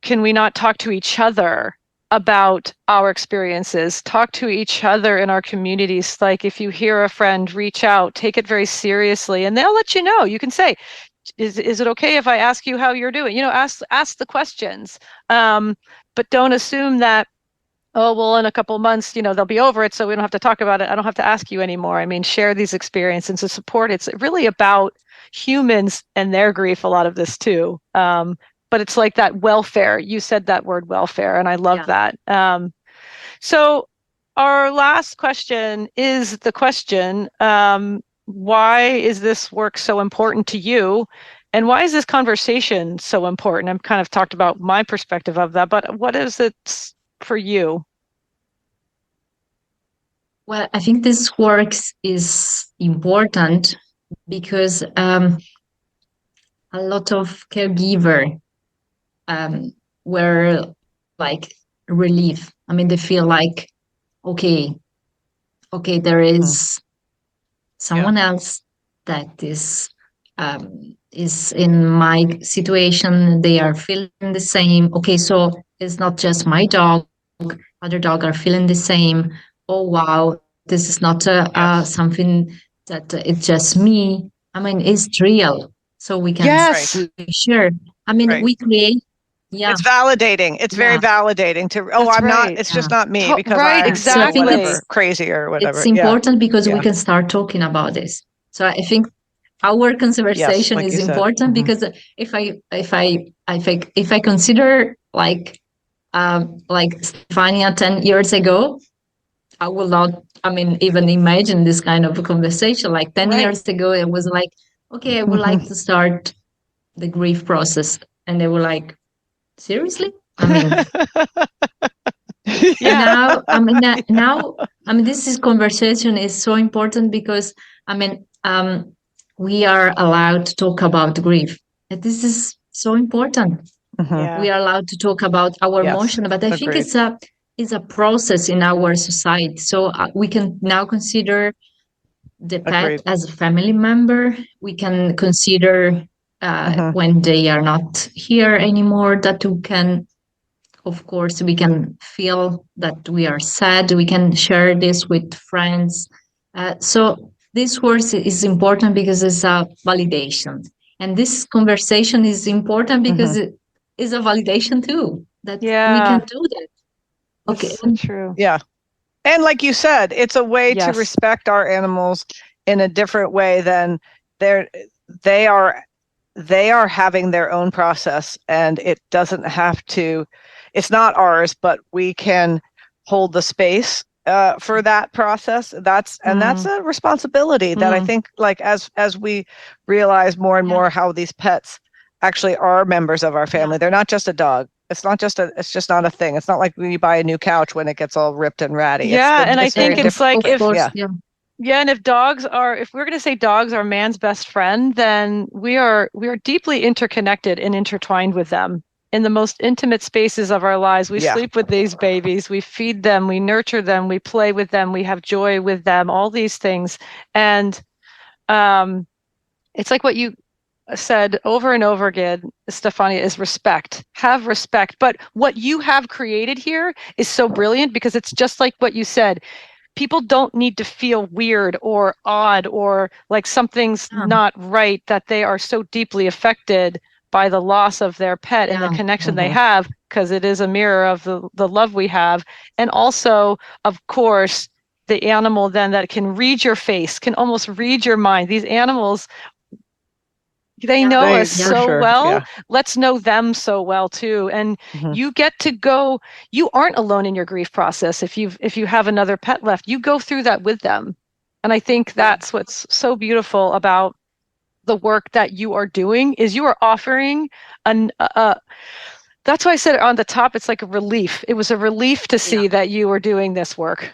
can we not talk to each other about our experiences, talk to each other in our communities? Like, if you hear a friend, reach out, take it very seriously, and they'll let you know. You can say, is it okay if I ask you how you're doing? Ask the questions, but don't assume that, oh, well, in a couple of months, they'll be over it, so we don't have to talk about it. I don't have to ask you anymore. I mean, share these experiences and to support. It's really about humans and their grief, a lot of this too. But it's like that welfare. You said that word welfare, and I love that. So our last question is the question, why is this work so important to you? And why is this conversation so important? I've kind of talked about my perspective of that, but what is it for you? Well, I think this work is important because a lot of caregiver were like relief. I mean, they feel like, okay, there is someone else that is in my situation. They are feeling the same. Okay, so it's not just my dog. Other dogs are feeling the same. Oh, wow, this is not something that it's just me. I mean, it's real. So we can share. I mean, we create. Yeah. It's validating. It's very validating to, not, it's just not me because I'm exactly. whatever, crazy or whatever. It's important because we can start talking about this. So I think our conversation is important because if I consider like Stefania 10 years ago, I will not, I mean, even imagine this kind of a conversation. Like 10 years ago, it was like, okay, I would like to start the grief process. And they were like, seriously? I mean, now, this conversation is so important because, I mean, we are allowed to talk about grief. And this is so important. We are allowed to talk about our emotion, but I think it's a process in our society. So we can now consider the pet as a family member. We can consider when they are not here anymore, that we can, of course, we can feel that we are sad. We can share this with friends. So this work is important because it's a validation. And this conversation is important because it is a validation too, that we can do that. Okay. That's so true. Yeah. And like you said, it's a way to respect our animals in a different way than they are they are having their own process, and it doesn't have to, it's not ours, but we can hold the space for that process. That's a responsibility that I think, like, as we realize more and more how these pets actually are members of our family. They're not just a dog. It's just not a thing. It's not like when you buy a new couch when it gets all ripped and ratty. Yeah, and I think it's like if and if we're going to say dogs are man's best friend, then we are deeply interconnected and intertwined with them in the most intimate spaces of our lives. We sleep with these babies, we feed them, we nurture them, we play with them, we have joy with them, all these things. And it's like what you said over and over again, Stefania, is respect. Have respect. But what you have created here is so brilliant, because it's just like what you said. People don't need to feel weird or odd or like something's not right, that they are so deeply affected by the loss of their pet and the connection they have, because it is a mirror of the love we have. And also, of course, the animal then that can read your face, can almost read your mind. These animals, they know us so well. Yeah. Let's know them so well too. And you get to go, you aren't alone in your grief process. If you have another pet left, you go through that with them. And I think that's what's so beautiful about the work that you are doing, is you are offering that's why I said on the top, it's like a relief. It was a relief to see that you were doing this work.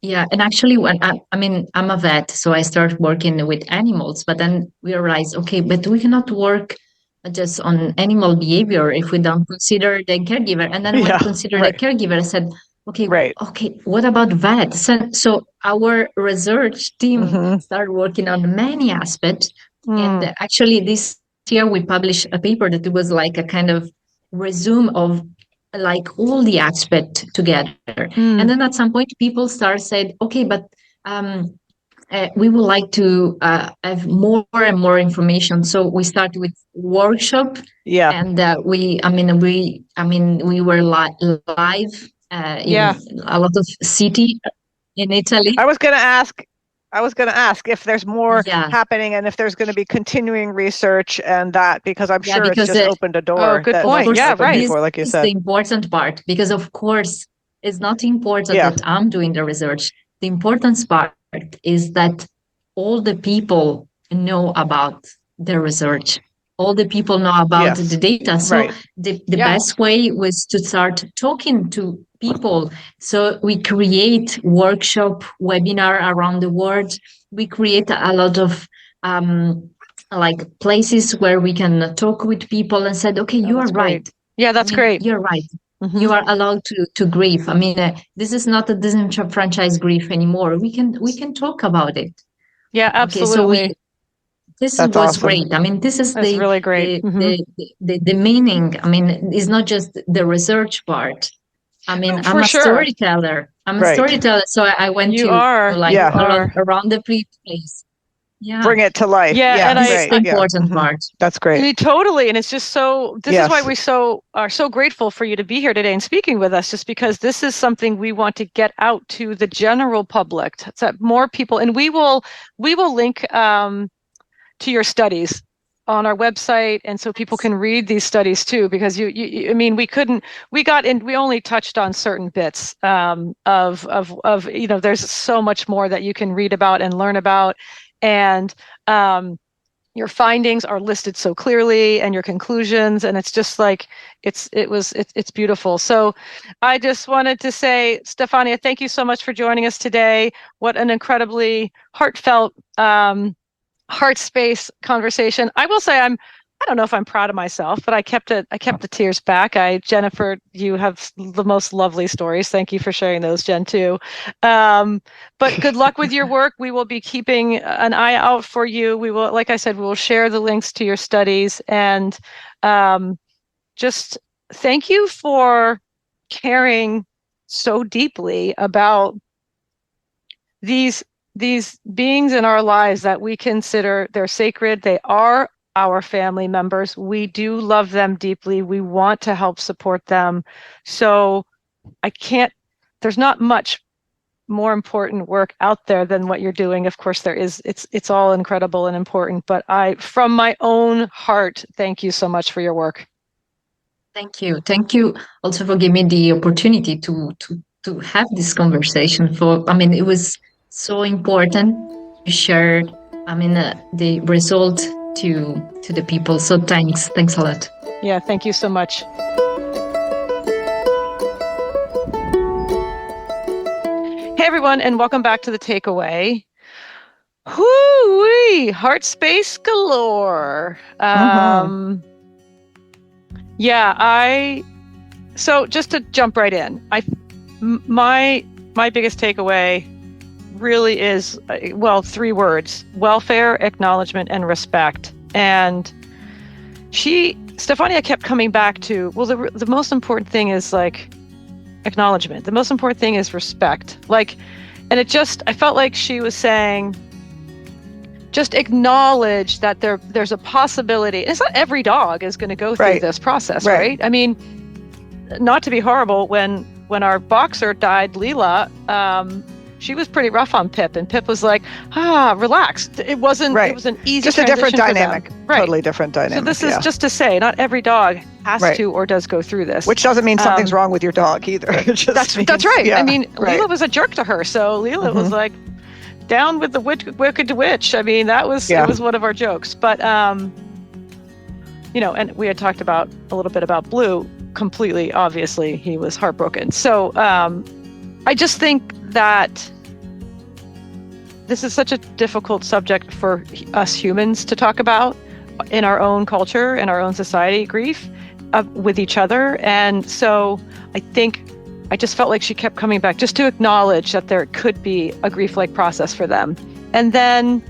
Yeah, and actually, when I'm a vet, so I started working with animals, but then we realized, okay, but we cannot work just on animal behavior if we don't consider the caregiver. And then when I considered the caregiver, I said, okay, what about vets? So our research team started working on many aspects. And actually, this year we published a paper that was like a kind of resume of like all the aspects together. And then at some point people said, okay, but we would like to have more and more information. So we started with workshop. And we were live in a lot of city in Italy. I was going to ask if there's more happening, and if there's going to be continuing research and that, because I'm sure it's just opened a door. Oh, good point. Yeah, right. Before, like you said. The important part, because of course it's not important that I'm doing the research. The important part is that all the people know about the research. All the people know about the data. So the best way was to start talking to people. So we create workshop, webinar around the world. We create a lot of like places where we can talk with people and said, okay, you are right. Yeah, that's great. You're right. You are allowed to grieve. I mean, this is not a disenfranchised grief anymore. We can talk about it. Yeah, absolutely. Okay, so this was awesome. Great. I mean, this is really great. The meaning. I mean, it's not just the research part. I mean, I'm a storyteller. I'm a storyteller. So I went around the place. Yeah. Bring it to life. Yeah, and that's the important part. That's great. Totally. And it's just so, this is why we are so grateful for you to be here today and speaking with us, just because this is something we want to get out to the general public, so that more people, and we will link to your studies on our website, and so people can read these studies too, because I mean, we only touched on certain bits of there's so much more that you can read about and learn about, and your findings are listed so clearly, and your conclusions, and it's just like it's beautiful. So I just wanted to say, Stefania, thank you so much for joining us today. What an incredibly heartfelt heart space conversation. I will say I don't know if I'm proud of myself, but I kept the tears back. Jennifer, you have the most lovely stories. Thank you for sharing those, Jen, too. But good luck with your work. We will be keeping an eye out for you. We will, like I said, we will share the links to your studies, and just thank you for caring so deeply about these beings in our lives that we consider they're sacred. They are our family members. We do love them deeply. We want to help support them. So there's not much more important work out there than what you're doing. Of course, there is. It's all incredible and important. But from my own heart, thank you so much for your work. Thank you. Thank you also for giving me the opportunity to have this conversation. It was so important to share, the result to the people. So thanks a lot. Yeah, thank you so much. Hey everyone, and welcome back to The Takeaway. Whoo-wee, heart space galore. So just to jump right in, my biggest takeaway really is, 3 words: welfare, acknowledgement, and respect. And Stefania kept coming back to, the most important thing is like acknowledgement. The most important thing is respect. And I felt like she was saying, just acknowledge that there's a possibility. It's not every dog is going to go through this process, right? I mean, not to be horrible, when our boxer died, Leela, she was pretty rough on Pip, and Pip was like, relax. It wasn't, it was an easy just a different dynamic, totally different dynamic. So this is just to say, not every dog has to or does go through this. Which doesn't mean something's wrong with your dog either. That's right. Yeah, I mean, Leela was a jerk to her, so Leela was like, down with the wicked witch. I mean, it was one of our jokes. But, and we had talked a little bit about Blue. Completely, obviously, he was heartbroken. So I just think that this is such a difficult subject for us humans to talk about in our own culture, in our own society, grief with each other. And so I just felt like she kept coming back just to acknowledge that there could be a grief-like process for them. And then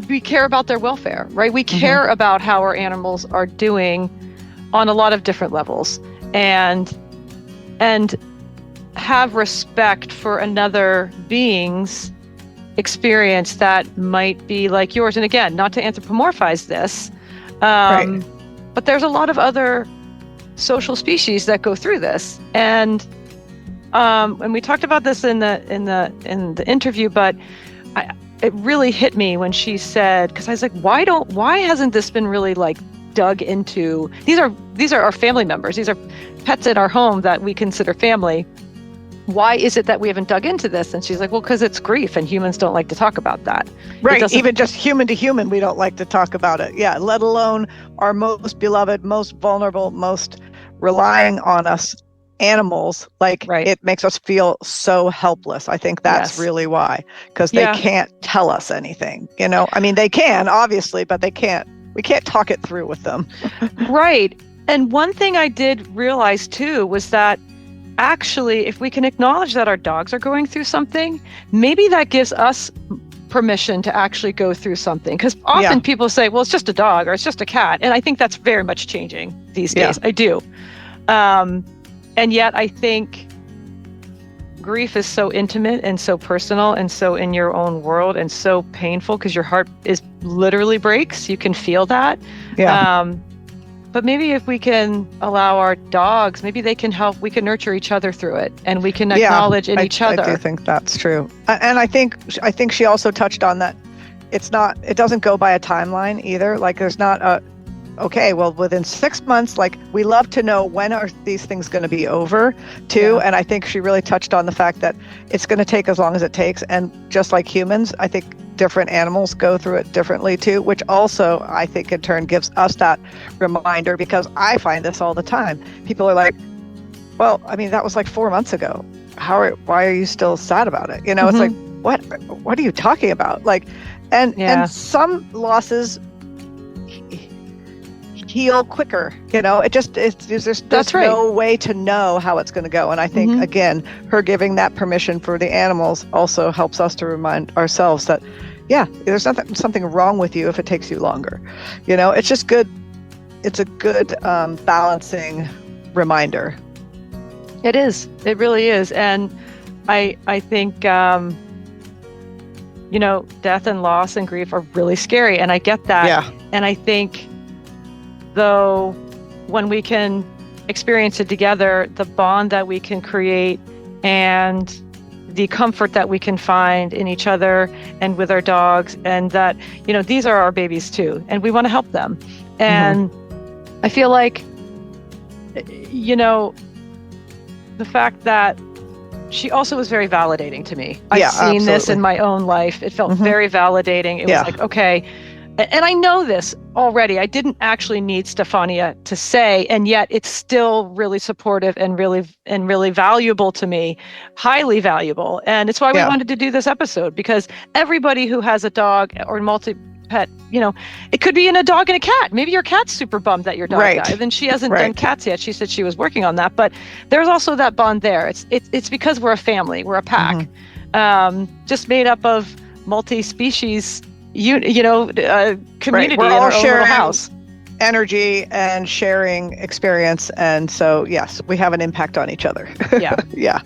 we care about their welfare, right? We care about how our animals are doing on a lot of different levels, and have respect for another being's experience that might be like yours. And again, not to anthropomorphize this, but there's a lot of other social species that go through this, and we talked about this in the interview, but it really hit me when she said, because I was like, why hasn't this been really like dug into? These are our family members. These are pets in our home that we consider family. Why is it that we haven't dug into this? And she's like, well, because it's grief, and humans don't like to talk about that. Right. Even just human to human, we don't like to talk about it. Yeah. Let alone our most beloved, most vulnerable, most relying on us animals. It makes us feel so helpless. I think that's really why, because they can't tell us anything. I mean, they can, obviously, but we can't talk it through with them. Right. And one thing I did realize too was that actually, if we can acknowledge that our dogs are going through something, maybe that gives us permission to actually go through something. Because often people say, well, it's just a dog or it's just a cat. And I think that's very much changing these days. I do. And yet I think grief is so intimate and so personal and so in your own world and so painful, because your heart literally breaks. You can feel that. Yeah. But maybe if we can allow our dogs, maybe they can help, we can nurture each other through it, and we can acknowledge each other. I do think that's true. And I think she also touched on that it doesn't go by a timeline either. Like there's not within 6 months, we love to know when are these things going to be over too. Yeah. And I think she really touched on the fact that it's going to take as long as it takes. And just like humans, I think different animals go through it differently too, which also I think in turn gives us that reminder, because I find this all the time. People are like, well, I mean, that was like 4 months ago. Why are you still sad about it? It's like, what are you talking about? And some losses heal quicker. There's no way to know how it's going to go. And I think, again, her giving that permission for the animals also helps us to remind ourselves that, there's something wrong with you if it takes you longer. It's just good. It's a good balancing reminder. It is. It really is. And I think, death and loss and grief are really scary. And I get that. Yeah. And I think, though, when we can experience it together, the bond that we can create and the comfort that we can find in each other and with our dogs, and that, these are our babies too, and we want to help them. And I feel like, the fact that she also was very validating to me. I've seen this in my own life. It felt very validating. It was like, okay. And I know this already. I didn't actually need Stefania to say, and yet it's still really supportive and really valuable to me, highly valuable. And it's why we wanted to do this episode, because everybody who has a dog or multi-pet, it could be in a dog and a cat. Maybe your cat's super bummed that your dog died, and she hasn't done cats yet. She said she was working on that, but there's also that bond there. It's because we're a family, we're a pack, just made up of multi-species. Community We're in all our own sharing little house. Energy and sharing experience, and so yes, we have an impact on each other. Yeah.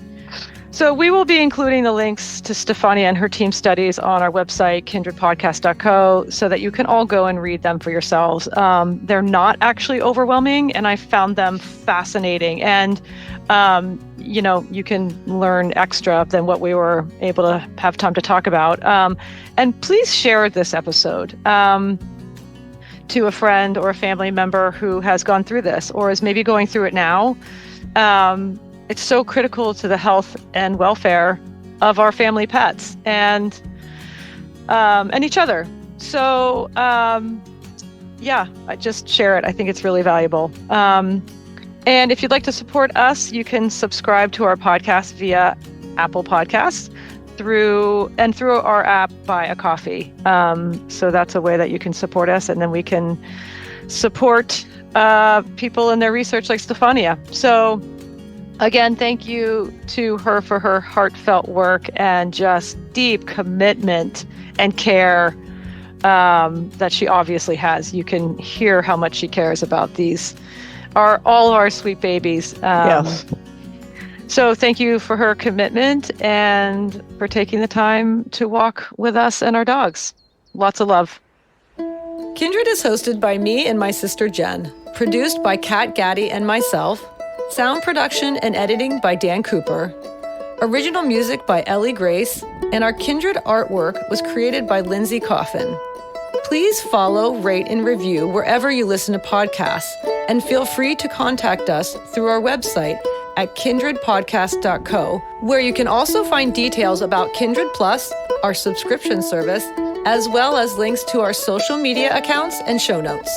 So we will be including the links to Stefania and her team studies on our website, kindredpodcast.co, so that you can all go and read them for yourselves. They're not actually overwhelming, and I found them fascinating. And you can learn extra than what we were able to have time to talk about. And please share this episode to a friend or a family member who has gone through this or is maybe going through it now. It's so critical to the health and welfare of our family pets and each other. So, I just share it. I think it's really valuable. And if you'd like to support us, you can subscribe to our podcast via Apple Podcasts through our app, Buy a Coffee. So that's a way that you can support us, and then we can support people in their research like Stefania. So again, thank you to her for her heartfelt work and just deep commitment and care that she obviously has. You can hear how much she cares about all of our sweet babies. Yes. So thank you for her commitment and for taking the time to walk with us and our dogs. Lots of love. Kindred is hosted by me and my sister Jen, produced by Kat Gaddy and myself, sound production and editing by Dan Cooper, original music by Ellie Grace, and our Kindred artwork was created by Lindsay Coffin. Please follow, rate, and review wherever you listen to podcasts, and feel free to contact us through our website at kindredpodcast.co, where you can also find details about Kindred Plus, our subscription service, as well as links to our social media accounts and show notes.